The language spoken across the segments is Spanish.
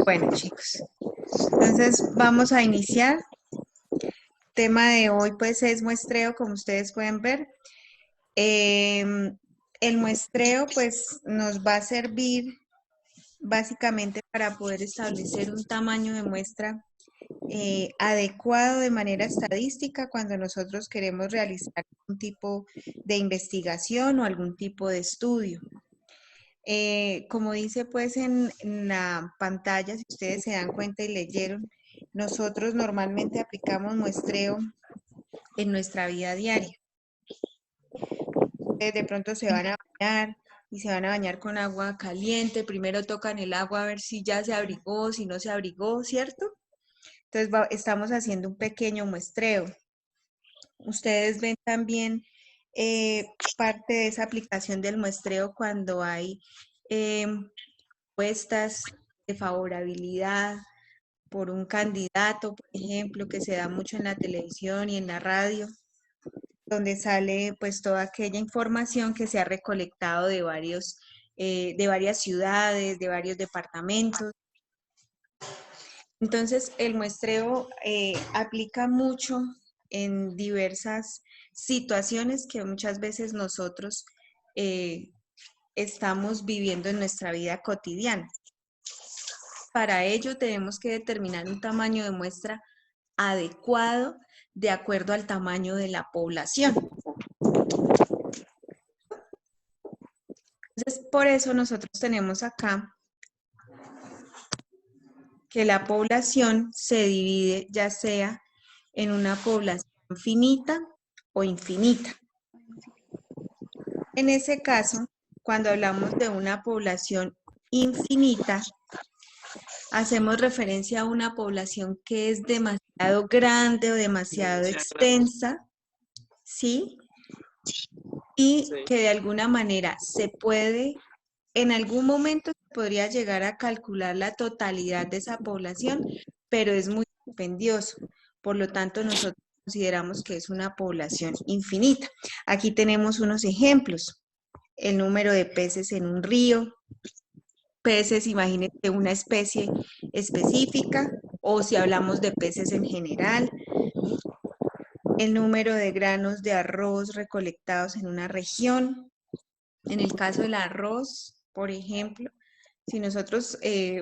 Bueno, chicos, entonces vamos a iniciar. El tema de hoy pues es muestreo, como ustedes pueden ver. El muestreo pues nos va a servir básicamente para poder establecer un tamaño de muestra adecuado de manera estadística cuando nosotros queremos realizar un tipo de investigación o algún tipo de estudio. Como dice pues en la pantalla, si ustedes se dan cuenta y leyeron, nosotros normalmente aplicamos muestreo en nuestra vida diaria. Ustedes de pronto se van a bañar y se van a bañar con agua caliente, primero tocan el agua a ver si ya se abrigó, si no se abrigó, ¿cierto? Entonces estamos haciendo un pequeño muestreo. Ustedes ven también parte de esa aplicación del muestreo cuando hay encuestas de favorabilidad por un candidato, por ejemplo, que se da mucho en la televisión y en la radio, donde sale pues toda aquella información que se ha recolectado de varias ciudades, de varios departamentos. Entonces, el muestreo aplica mucho en diversas situaciones que muchas veces nosotros estamos viviendo en nuestra vida cotidiana. Para ello tenemos que determinar un tamaño de muestra adecuado de acuerdo al tamaño de la población. Entonces, por eso nosotros tenemos acá que la población se divide ya sea en una población finita o infinita. En ese caso, cuando hablamos de una población infinita, hacemos referencia a una población que es demasiado grande o demasiado extensa, ¿sí? Y que de alguna manera se puede, en algún momento se podría llegar a calcular la totalidad de esa población, pero es muy dispendioso. Por lo tanto, nosotros consideramos que es una población infinita. Aquí tenemos unos ejemplos. El número de peces en un río, peces, imagínense una especie específica, o si hablamos de peces en general, el número de granos de arroz recolectados en una región. En el caso del arroz, por ejemplo, si nosotros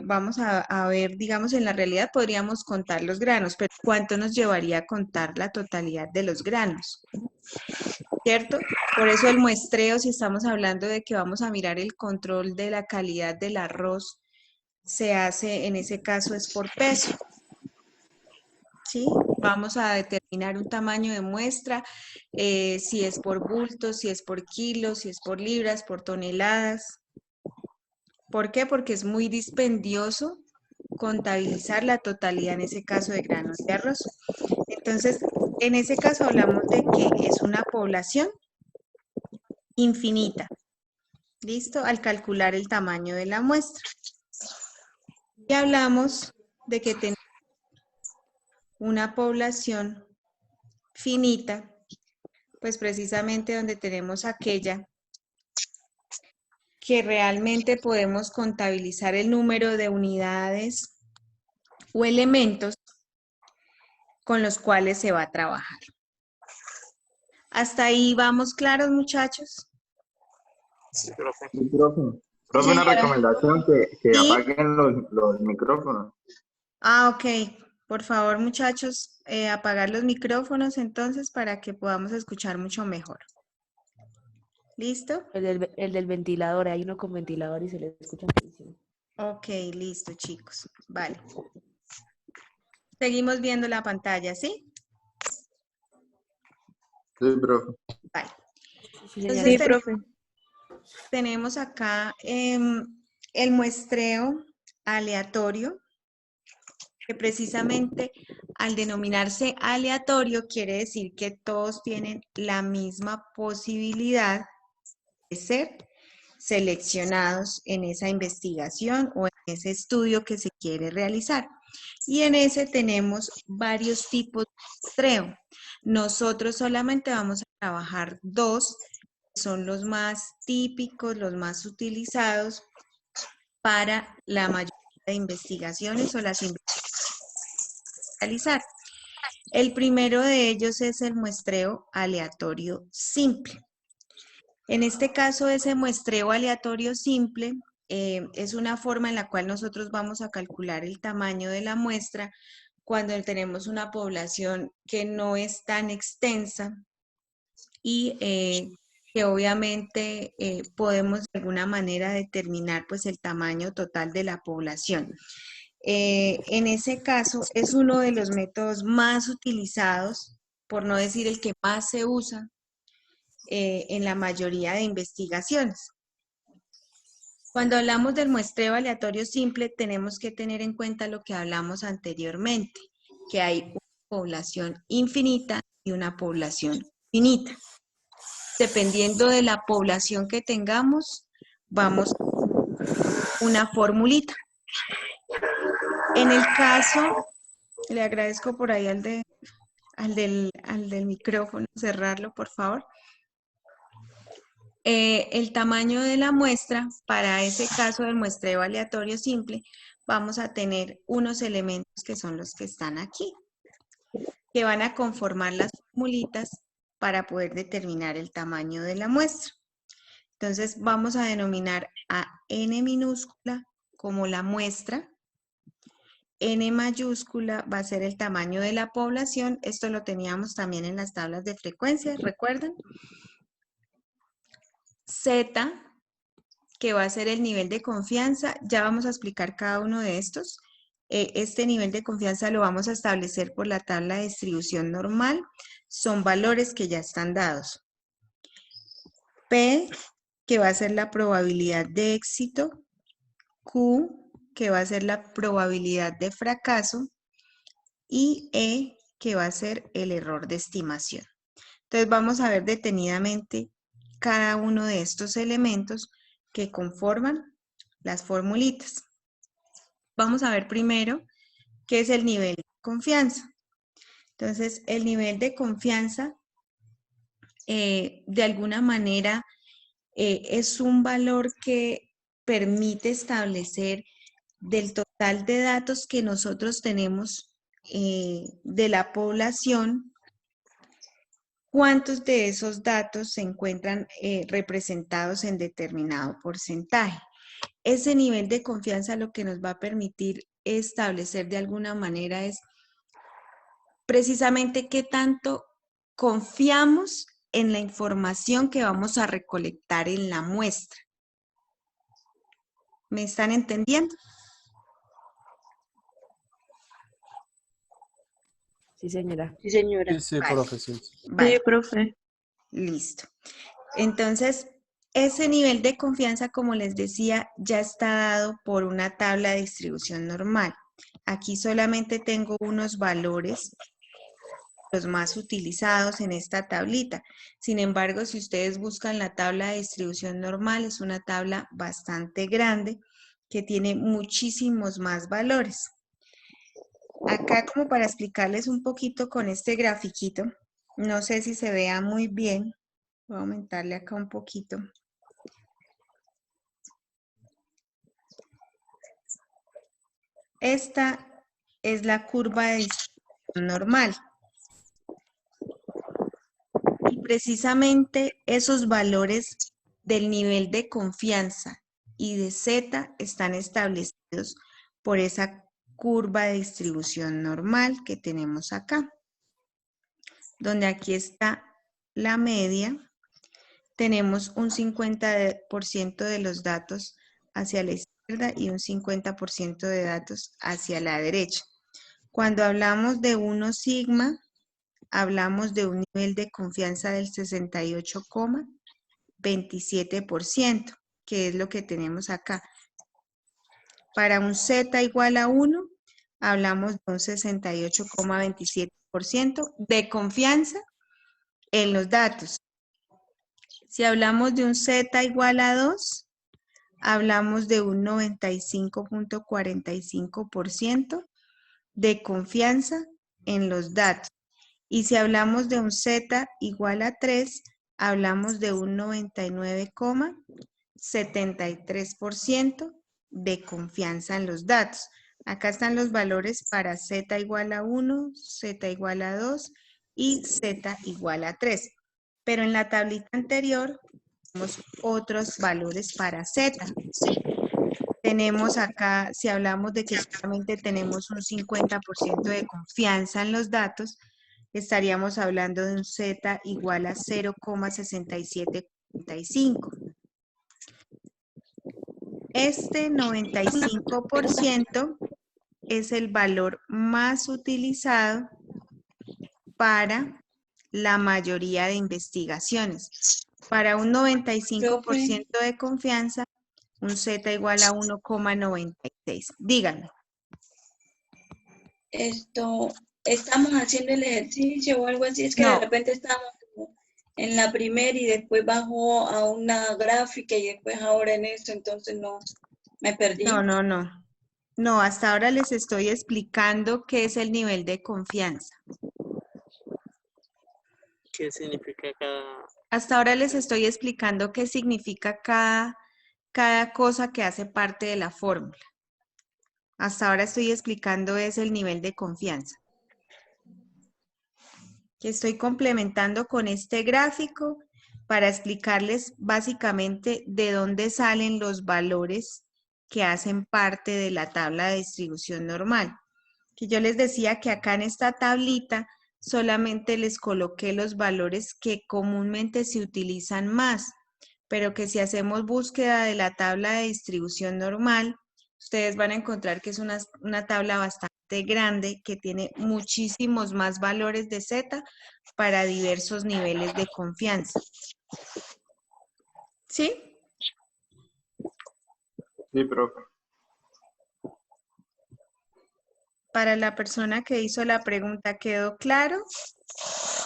vamos a ver, digamos, en la realidad podríamos contar los granos, pero ¿cuánto nos llevaría a contar la totalidad de los granos? ¿Cierto? Por eso el muestreo, si estamos hablando de que vamos a mirar el control de la calidad del arroz, se hace, en ese caso, es por peso. ¿Sí? Vamos a determinar un tamaño de muestra, si es por bulto, si es por kilos, si es por libras, por toneladas. ¿Por qué? Porque es muy dispendioso contabilizar la totalidad, en ese caso, de granos de arroz. Entonces, en ese caso hablamos de que es una población infinita. ¿Listo? Al calcular el tamaño de la muestra. Y hablamos de que tenemos una población finita, pues precisamente donde tenemos aquella que realmente podemos contabilizar el número de unidades o elementos con los cuales se va a trabajar. ¿Hasta ahí vamos claros, muchachos? Sí, profe. Sí, profe. Sí, Profe, una señora. recomendación que Sí. apaguen los micrófonos. Ok. Por favor, muchachos, apagar los micrófonos entonces para que podamos escuchar mucho mejor. ¿Listo? El del ventilador, hay uno con ventilador y se le escucha muchísimo. Ok, listo, chicos. Vale. Seguimos viendo la pantalla, ¿sí? Sí, profe. Vale. Sí, Entonces, señora. profe. Tenemos acá el muestreo aleatorio, que precisamente al denominarse aleatorio quiere decir que todos tienen la misma posibilidad de ser seleccionados en esa investigación o en ese estudio que se quiere realizar. Y en ese tenemos varios tipos de muestreo. Nosotros solamente vamos a trabajar dos, que son los más típicos, los más utilizados para la mayoría de investigaciones o las investigaciones a realizar. El primero de ellos es el muestreo aleatorio simple. En este caso, ese muestreo aleatorio simple es una forma en la cual nosotros vamos a calcular el tamaño de la muestra cuando tenemos una población que no es tan extensa y que obviamente podemos de alguna manera determinar pues el tamaño total de la población. En ese caso es uno de los métodos más utilizados, por no decir el que más se usa en la mayoría de investigaciones. Cuando hablamos del muestreo aleatorio simple, tenemos que tener en cuenta lo que hablamos anteriormente, que hay una población infinita y una población finita. Dependiendo de la población que tengamos, vamos a una formulita. En el caso, le agradezco por ahí al del micrófono, cerrarlo por favor. El tamaño de la muestra, para ese caso del muestreo aleatorio simple, vamos a tener unos elementos que son los que están aquí, que van a conformar las formulitas para poder determinar el tamaño de la muestra. Entonces vamos a denominar a n minúscula como la muestra, n mayúscula va a ser el tamaño de la población, esto lo teníamos también en las tablas de frecuencia, ¿recuerdan? Z, que va a ser el nivel de confianza, ya vamos a explicar cada uno de estos. Este nivel de confianza lo vamos a establecer por la tabla de distribución normal, son valores que ya están dados. P, que va a ser la probabilidad de éxito, Q, que va a ser la probabilidad de fracaso, y E, que va a ser el error de estimación. Entonces vamos a ver detenidamente cada uno de estos elementos que conforman las formulitas. Vamos a ver primero qué es el nivel de confianza. Entonces, el nivel de confianza, de alguna manera, es un valor que permite establecer del total de datos que nosotros tenemos de la población, cuántos de esos datos se encuentran representados en determinado porcentaje. Ese nivel de confianza lo que nos va a permitir establecer de alguna manera es precisamente qué tanto confiamos en la información que vamos a recolectar en la muestra. ¿Me están entendiendo? Sí, señora. Sí, señora. Sí, Vale. profe, sí. Vale. Sí, profe. Listo. Entonces, ese nivel de confianza, como les decía, ya está dado por una tabla de distribución normal. Aquí solamente tengo unos valores, los más utilizados en esta tablita. Sin embargo, si ustedes buscan la tabla de distribución normal, es una tabla bastante grande que tiene muchísimos más valores. Acá, como para explicarles un poquito con este grafiquito, no sé si se vea muy bien. Voy a aumentarle acá un poquito. Esta es la curva de distribución normal. Y precisamente esos valores del nivel de confianza y de Z están establecidos por esa curva de distribución normal que tenemos acá. Donde aquí está la media. Tenemos un 50% de los datos hacia la izquierda y un 50% de datos hacia la derecha. Cuando hablamos de 1 sigma, hablamos de un nivel de confianza del 68,27%, que es lo que tenemos acá. Para un Z igual a 1, hablamos de un 68,27% de confianza en los datos. Si hablamos de un Z igual a 2, hablamos de un 95,45% de confianza en los datos. Y si hablamos de un Z igual a 3, hablamos de un 99,73% de confianza en los datos. Acá están los valores para z igual a 1, z igual a 2 y z igual a 3. Pero en la tablita anterior tenemos otros valores para z. Tenemos acá, si hablamos de que solamente tenemos un 50% de confianza en los datos, estaríamos hablando de un z igual a 0,6745. Este 95% es el valor más utilizado para la mayoría de investigaciones. Para un 95% de confianza, un z igual a 1,96. Díganme. Estamos haciendo el ejercicio o algo así, es que No. de repente estamos en la primera y después bajo a una gráfica y después ahora en esto, entonces no, me perdí. No. No, hasta ahora les estoy explicando qué es el nivel de confianza. ¿Qué significa cada...? Hasta ahora les estoy explicando qué significa cada cosa que hace parte de la fórmula. Hasta ahora estoy explicando es el nivel de confianza. Que estoy complementando con este gráfico para explicarles básicamente de dónde salen los valores que hacen parte de la tabla de distribución normal. Que yo les decía que acá en esta tablita solamente les coloqué los valores que comúnmente se utilizan más, pero que si hacemos búsqueda de la tabla de distribución normal, ustedes van a encontrar que es una tabla bastante grande que tiene muchísimos más valores de Z para diversos niveles de confianza. ¿Sí? Sí, profe. Para la persona que hizo la pregunta, ¿quedó claro?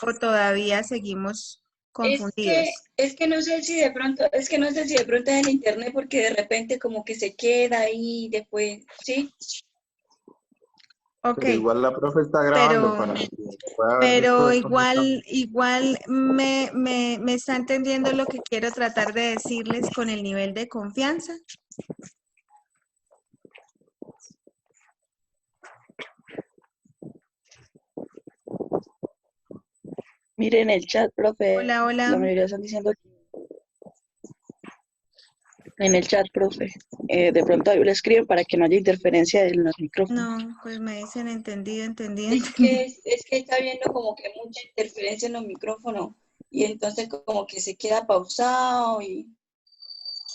¿O todavía seguimos confundidos? Es que no sé si de pronto, es el internet porque de repente como que se queda ahí después, ¿sí? Ok. Pero igual la profe está grabando para que pueda ver Pero después cómo estamos. igual me está entendiendo lo que quiero tratar de decirles con el nivel de confianza. Miren el chat, profe. Hola, hola. La mayoría están diciendo en el chat, profe. De pronto ahí le escriben para que no haya interferencia en los micrófonos. No, pues me dicen entendido. Es que está viendo como que mucha interferencia en los micrófonos y entonces como que se queda pausado y...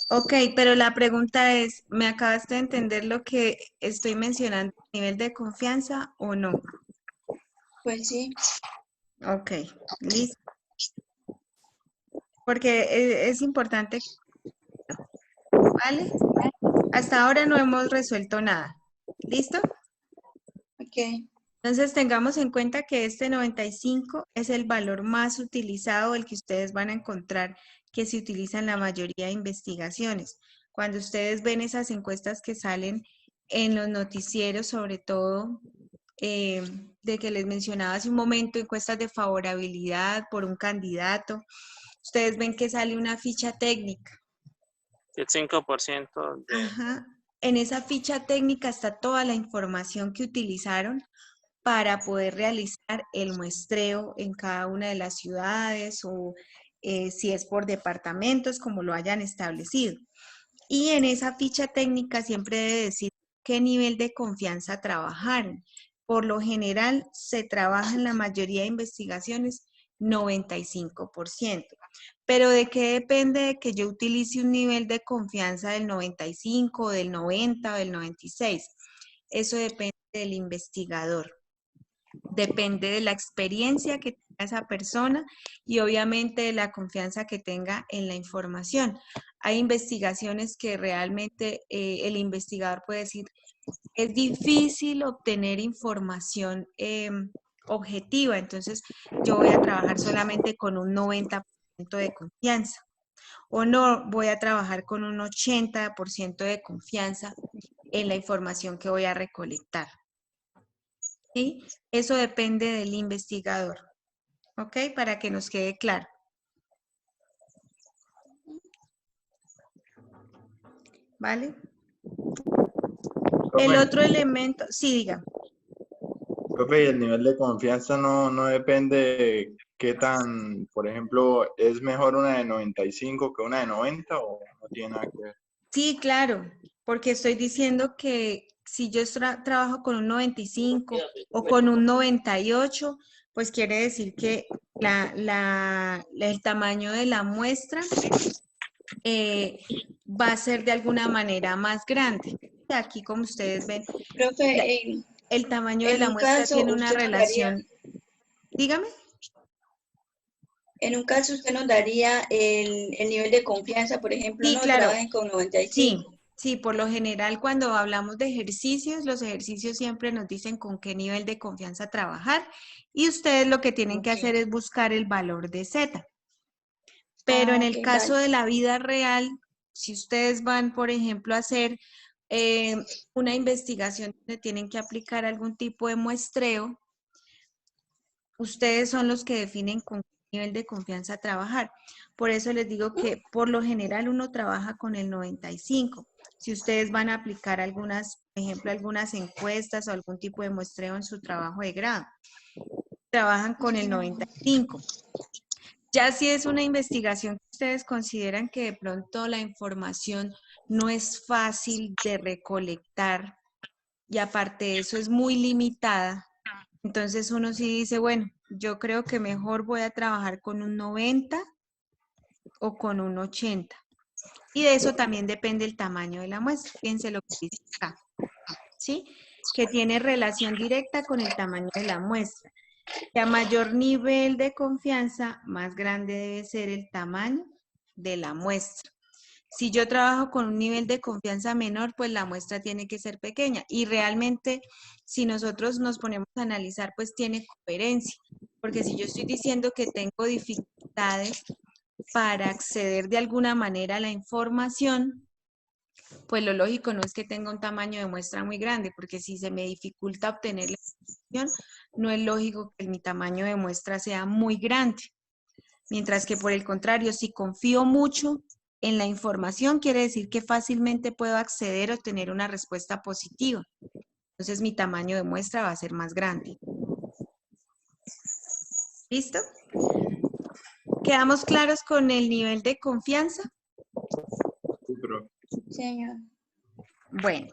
Ok, pero la pregunta es, ¿me acabaste de entender lo que estoy mencionando, nivel de confianza o no? Pues sí. Ok, listo. Porque es importante, ¿vale? Hasta ahora no hemos resuelto nada. ¿Listo? Ok. Entonces tengamos en cuenta que este 95 es el valor más utilizado, el que ustedes van a encontrar que se utiliza en la mayoría de investigaciones. Cuando ustedes ven esas encuestas que salen en los noticieros, sobre todo de que les mencionaba hace un momento, encuestas de favorabilidad por un candidato, ustedes ven que sale una ficha técnica. El 5% de... Ajá. En esa ficha técnica está toda la información que utilizaron para poder realizar el muestreo en cada una de las ciudades o si es por departamentos, como lo hayan establecido. Y en esa ficha técnica siempre debe decir qué nivel de confianza trabajaron. Por lo general se trabaja en la mayoría de investigaciones 95%. Pero ¿de qué depende de que yo utilice un nivel de confianza del 95, del 90 o del 96? Eso depende del investigador. Depende de la experiencia que tenga esa persona y obviamente de la confianza que tenga en la información. Hay investigaciones que realmente el investigador puede decir, es difícil obtener información objetiva, entonces yo voy a trabajar solamente con un 90% de confianza o no voy a trabajar con un 80% de confianza en la información que voy a recolectar. ¿Sí? Eso depende del investigador, ¿ok? Para que nos quede claro. ¿Vale? El otro elemento, sí, diga. Profe, y el nivel de confianza no depende de qué tan, por ejemplo, ¿es mejor una de 95 que una de 90 o no tiene nada que ver? Sí, claro, porque estoy diciendo que si yo trabajo con un 95 o con un 98, pues quiere decir que el tamaño de la muestra va a ser de alguna manera más grande. Aquí, como ustedes ven, Profe, el tamaño de en la un muestra caso, tiene una usted nos daría, relación. Dígame. en un caso usted nos daría el nivel de confianza, por ejemplo, Sí, no claro. trabajen con Sí, 95. sí, por lo general cuando hablamos de ejercicios, los ejercicios siempre nos dicen con qué nivel de confianza trabajar y ustedes lo que tienen que Ok. hacer es buscar el valor de Z. Pero en Ok, el caso vale. de la vida real, si ustedes van, por ejemplo, a hacer una investigación donde tienen que aplicar algún tipo de muestreo, ustedes son los que definen con qué nivel de confianza trabajar. Por eso les digo que por lo general uno trabaja con el 95. Si ustedes van a aplicar algunas, por ejemplo, algunas encuestas o algún tipo de muestreo en su trabajo de grado, trabajan con el 95. Ya si es una investigación que ustedes consideran que de pronto la información no es fácil de recolectar y aparte de eso es muy limitada, entonces uno sí dice, bueno, yo creo que mejor voy a trabajar con un 90 o con un 80. Y de eso también depende el tamaño de la muestra. Fíjense lo que dice acá, ¿sí? Que tiene relación directa con el tamaño de la muestra. Que a mayor nivel de confianza, más grande debe ser el tamaño de la muestra. Si yo trabajo con un nivel de confianza menor, pues la muestra tiene que ser pequeña. Y realmente, si nosotros nos ponemos a analizar, pues tiene coherencia. Porque si yo estoy diciendo que tengo dificultades para acceder de alguna manera a la información, pues lo lógico no es que tenga un tamaño de muestra muy grande, porque si se me dificulta obtener la información, no es lógico que mi tamaño de muestra sea muy grande. Mientras que por el contrario, si confío mucho en la información, quiere decir que fácilmente puedo acceder o tener una respuesta positiva. Entonces mi tamaño de muestra va a ser más grande. ¿Listo? ¿Quedamos claros con el nivel de confianza? Sí, profe. Señor. Bueno,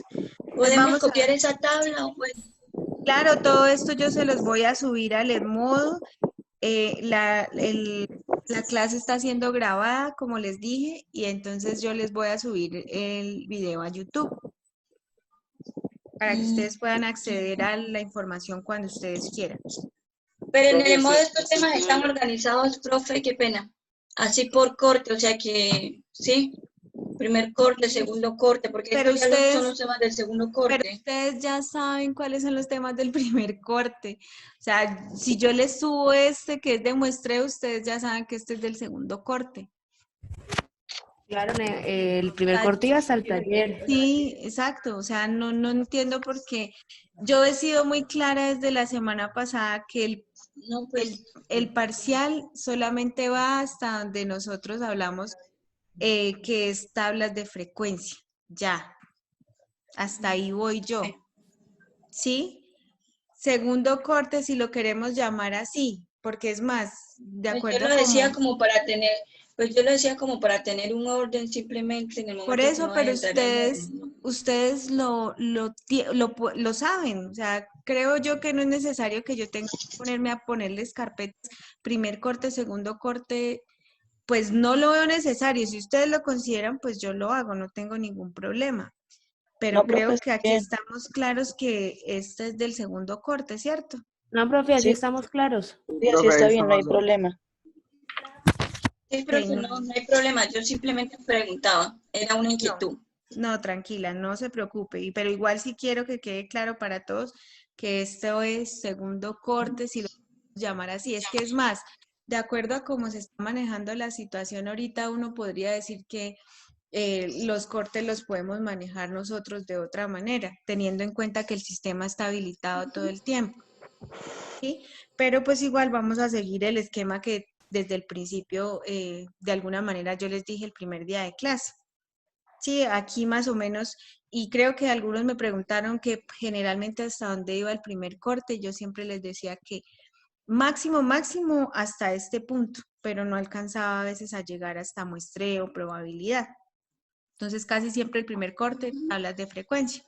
pues ¿Podemos vamos a copiar ver. esa tabla o pues? Claro, todo esto yo se los voy a subir al Edmodo. La clase está siendo grabada, como les dije, y entonces yo les voy a subir el video a YouTube para que ustedes puedan acceder a la información cuando ustedes quieran. Pero en Profe, el modo usted, estos usted temas están tiene, organizados, profe, qué pena. Así por corte, o sea que, sí, primer corte, segundo corte, porque Pero estos ya son ustedes, los temas del segundo pero corte. ustedes ya saben cuáles son los temas del primer corte. O sea, si yo les subo este que es de muestreo, ustedes ya saben que este es del segundo corte. Claro, el primer Ah, corte iba hasta el taller. sí, exacto. O sea, no entiendo por qué. Yo he sido muy clara desde la semana pasada que No, pues, el parcial solamente va hasta donde nosotros hablamos que es tablas de frecuencia. Ya, hasta ahí voy yo. ¿Sí? Segundo corte, si lo queremos llamar así, porque es más, de pues yo acuerdo lo a decía cómo. como para tener, pues yo lo decía como para tener un orden simplemente en el Por momento que eso, uno vaya pero a entrar al módulo. ustedes lo saben. O sea, creo yo que no es necesario que yo tenga que ponerme a ponerles carpetas, primer corte, segundo corte, pues no lo veo necesario. Si ustedes lo consideran, pues yo lo hago, no tengo ningún problema. Pero No, profe, creo está que aquí bien. estamos claros que este es del segundo corte, ¿cierto? No, profe, así Sí, estamos claros. sí, así Profe, ahí está está bien, no hay más o menos. problema. Sí, Ok, profe, no hay problema, yo simplemente preguntaba, era una no, inquietud. no, tranquila, no se preocupe. Pero igual sí quiero que quede claro para todos que esto es segundo corte, si lo podemos llamar así. Es que es más, de acuerdo a cómo se está manejando la situación ahorita, uno podría decir que los cortes los podemos manejar nosotros de otra manera, teniendo en cuenta que el sistema está habilitado todo el tiempo. ¿Sí? Pero pues igual vamos a seguir el esquema que desde el principio, de alguna manera, yo les dije el primer día de clase. Sí, aquí más o menos, y creo que algunos me preguntaron que generalmente hasta dónde iba el primer corte, yo siempre les decía que máximo, máximo hasta este punto, pero no alcanzaba a veces a llegar hasta muestreo, probabilidad. Entonces casi siempre el primer corte, tablas de frecuencia.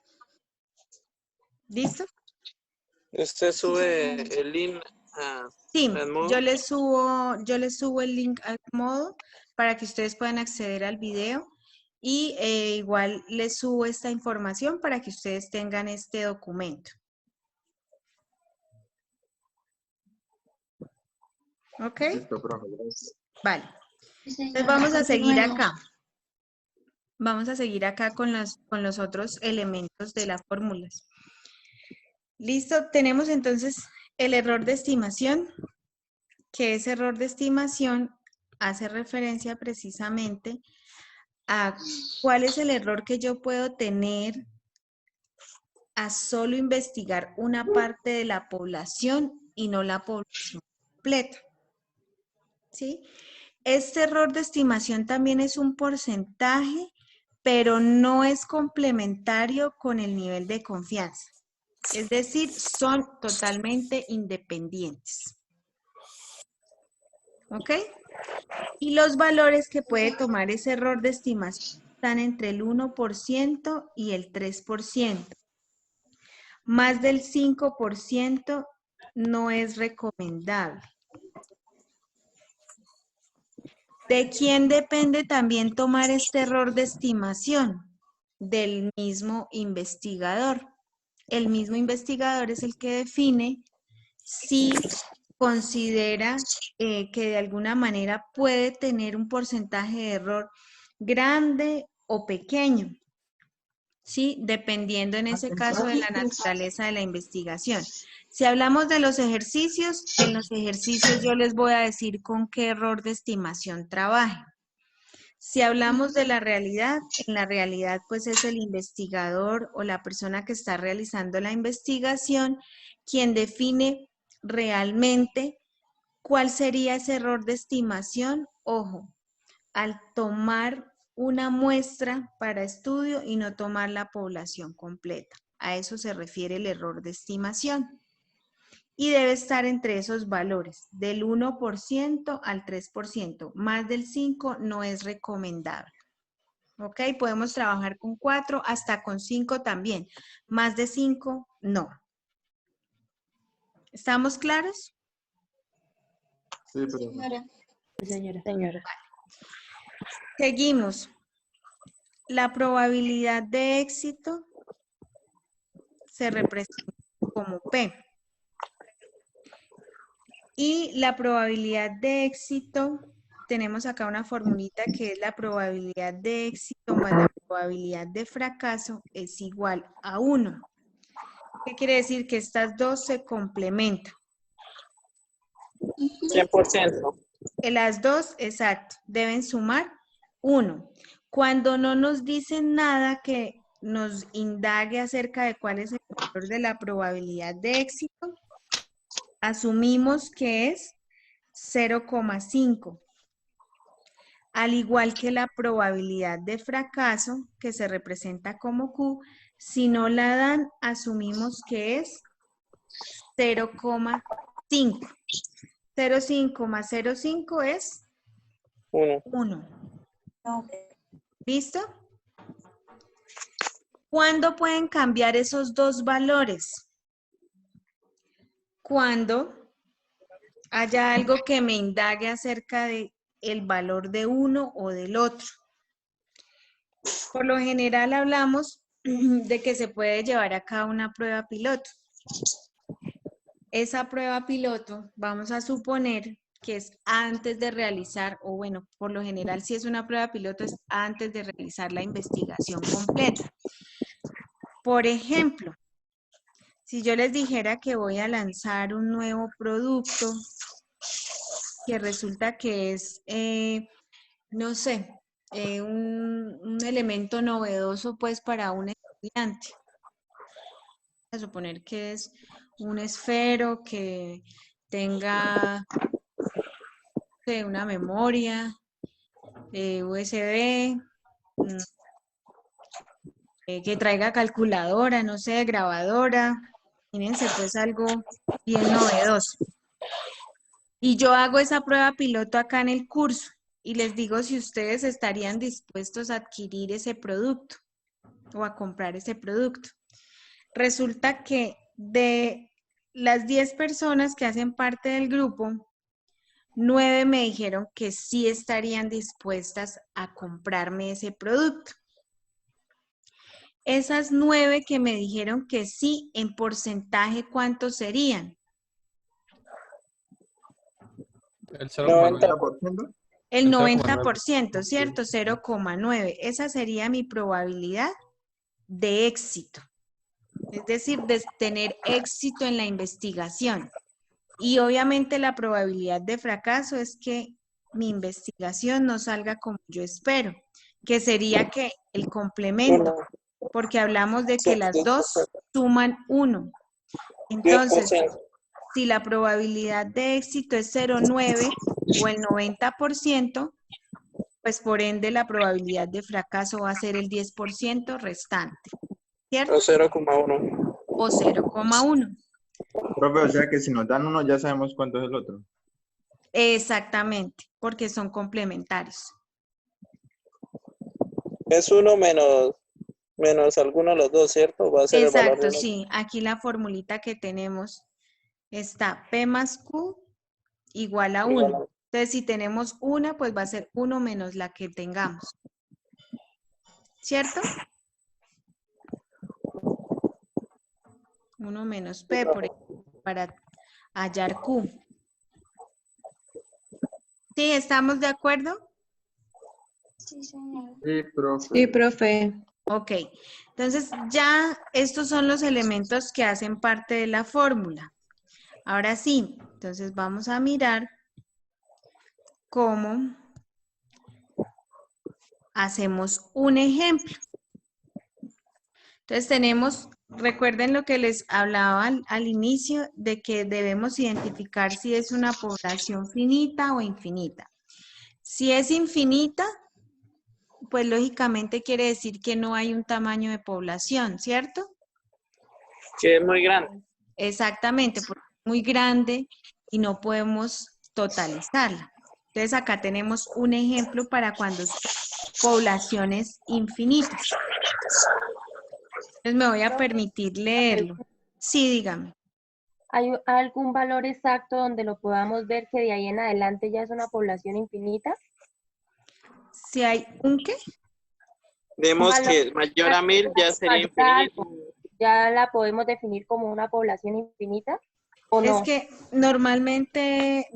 ¿Listo? Usted sube el link a Sí, Edmodo. yo les subo el link al modo para que ustedes puedan acceder al video y igual les subo esta información para que ustedes tengan este documento. ¿Ok? Listo, profe, gracias. Vale. Entonces vamos a seguir acá. Vamos a seguir acá con los otros elementos de las fórmulas. Listo, tenemos entonces el error de estimación, que ese error de estimación hace referencia precisamente a cuál es el error que yo puedo tener a solo investigar una parte de la población y no la población completa. ¿Sí? Este error de estimación también es un porcentaje, pero no es complementario con el nivel de confianza. Es decir, son totalmente independientes. ¿Ok? Y los valores que puede tomar ese error de estimación están entre el 1% y el 3%. Más del 5% no es recomendable. ¿De quién depende también tomar este error de estimación? Del mismo investigador. El mismo investigador es el que define si considera que de alguna manera puede tener un porcentaje de error grande o pequeño, ¿sí? Dependiendo en ese caso de la naturaleza de la investigación. Si hablamos de los ejercicios, en los ejercicios yo les voy a decir con qué error de estimación trabaje. Si hablamos de la realidad, en la realidad pues es el investigador o la persona que está realizando la investigación quien define realmente cuál sería ese error de estimación. Ojo, al tomar una muestra para estudio y no tomar la población completa. A eso se refiere el error de estimación. Y debe estar entre esos valores, del 1% al 3%. Más del 5% no es recomendable. ¿Ok? Podemos trabajar con 4, hasta con 5 también. Más de 5, no. ¿Estamos claros? Sí, profe. Sí, señora. Señora. Seguimos. La probabilidad de éxito se representa como P. Y la probabilidad de éxito, tenemos acá una formulita que es la probabilidad de éxito más la probabilidad de fracaso es igual a 1. ¿Qué quiere decir? Que estas dos se complementan. 100%. Las dos, exacto, deben sumar 1. Cuando no nos dicen nada que nos indague acerca de cuál es el valor de la probabilidad de éxito, asumimos que es 0,5. Al igual que la probabilidad de fracaso, que se representa como Q, si no la dan, asumimos que es 0,5. 0,5 más 0,5 es 1. 1. ¿Listo? ¿Cuándo pueden cambiar esos dos valores? Cuando haya algo que me indague acerca de el valor de uno o del otro. Por lo general hablamos de que se puede llevar a cabo una prueba piloto. Esa prueba piloto, vamos a suponer que es antes de realizar, o bueno, por lo general si es una prueba piloto es antes de realizar la investigación completa. Por ejemplo, si yo les dijera que voy a lanzar un nuevo producto, que resulta que es, no sé, un elemento novedoso pues para un estudiante. A suponer que es un esfero que tenga una memoria USB, que traiga calculadora, no sé, grabadora. Fíjense, pues algo bien novedoso. Y yo hago esa prueba piloto acá en el curso y les digo si ustedes estarían dispuestos a adquirir ese producto o a comprar ese producto. Resulta que de las 10 personas que hacen parte del grupo, 9 me dijeron que sí estarían dispuestas a comprarme ese producto. Esas 9 que me dijeron que sí, en porcentaje, ¿cuántos serían? El 90%. El El 90%, ¿cierto? 0,9. Esa sería mi probabilidad de éxito. Es decir, de tener éxito en la investigación. Y obviamente la probabilidad de fracaso es que mi investigación no salga como yo espero, que sería que el complemento, porque hablamos de que las dos suman 1. Entonces, 10%. si la probabilidad de éxito es 0,9 o el 90%, pues por ende la probabilidad de fracaso va a ser el 10% restante, ¿cierto? O 0,1. O 0,1. Profe, o sea que si nos dan uno ya sabemos cuánto es el otro. Exactamente, porque son complementarios. Es 1 menos alguno de los dos, ¿cierto? Va a ser el valor Exacto, de sí. Aquí la formulita que tenemos está P más Q igual a 1. Entonces, si tenemos una, pues va a ser 1 menos la que tengamos. ¿Cierto? 1 menos P, por ejemplo, para hallar Q. ¿Sí? ¿Estamos de acuerdo? Sí, señor. Sí, profe. Sí, profe. Ok. Entonces, ya estos son los elementos que hacen parte de la fórmula. Ahora sí, entonces vamos a mirar cómo hacemos un ejemplo. Entonces tenemos, recuerden lo que les hablaba al inicio, de que debemos identificar si es una población finita o infinita. Si es infinita, pues lógicamente quiere decir que no hay un tamaño de población, ¿cierto? que es muy grande. Exactamente, porque es muy grande y no podemos totalizarla. Entonces acá tenemos un ejemplo para cuando son poblaciones infinitas. Entonces me voy a permitir leerlo. Sí, dígame. ¿Hay algún valor exacto donde lo podamos ver que de ahí en adelante ya es una población infinita? Si hay un qué, Vemos que mayor a 1000 ya sería infinito. ¿Ya la podemos definir como una población infinita o no? es que normalmente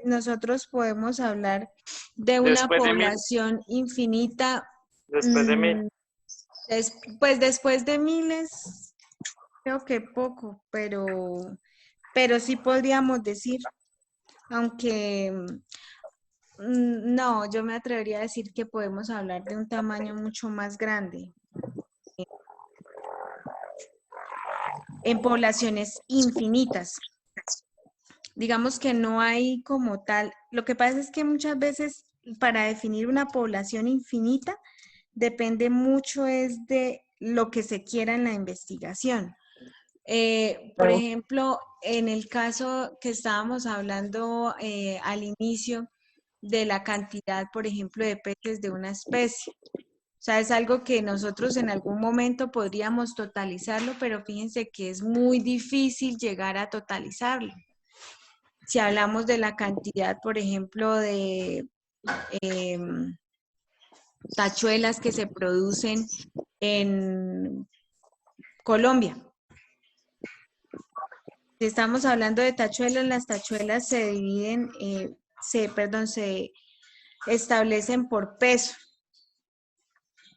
nosotros podemos hablar de una Después de 1000. población infinita. Después de 1000. Pues después de miles, creo que poco, pero sí podríamos decir, aunque no, yo me atrevería a decir que podemos hablar de un tamaño mucho más grande. En poblaciones infinitas. Digamos que no hay como tal. Lo que pasa es que muchas veces para definir una población infinita depende mucho es de lo que se quiera en la investigación. Por ejemplo, en el caso que estábamos hablando al inicio de la cantidad, por ejemplo, de peces de una especie. O sea, es algo que nosotros en algún momento podríamos totalizarlo, pero fíjense que es muy difícil llegar a totalizarlo. Si hablamos de la cantidad, por ejemplo, de tachuelas que se producen en Colombia. Si estamos hablando de tachuelas, las tachuelas se dividen, se establecen por peso,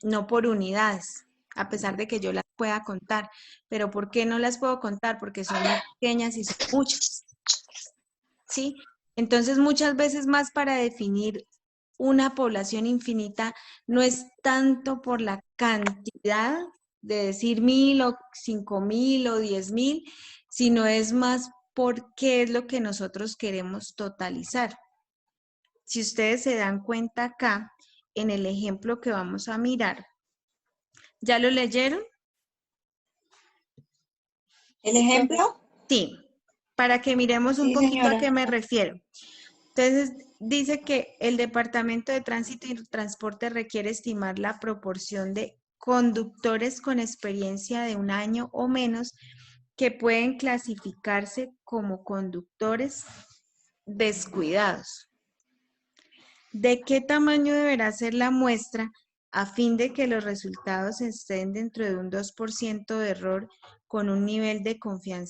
no por unidades, a pesar de que yo las pueda contar. Pero ¿por qué no las puedo contar? Porque son muy pequeñas y son muchas. ¿Sí? Entonces, muchas veces más para definir una población infinita no es tanto por la cantidad de decir 1000 o 5000 o 10.000, sino es más por qué es lo que nosotros queremos totalizar. Si ustedes se dan cuenta acá, en el ejemplo que vamos a mirar, ¿Ya lo leyeron? ¿El ejemplo? Sí, para que miremos un Sí, poquito a señora. qué me refiero. Entonces, dice que el Departamento de Tránsito y Transporte requiere estimar la proporción de conductores con experiencia de 1 año o menos que pueden clasificarse como conductores descuidados. ¿De qué tamaño deberá ser la muestra a fin de que los resultados estén dentro de un 2% de error con un nivel de confianza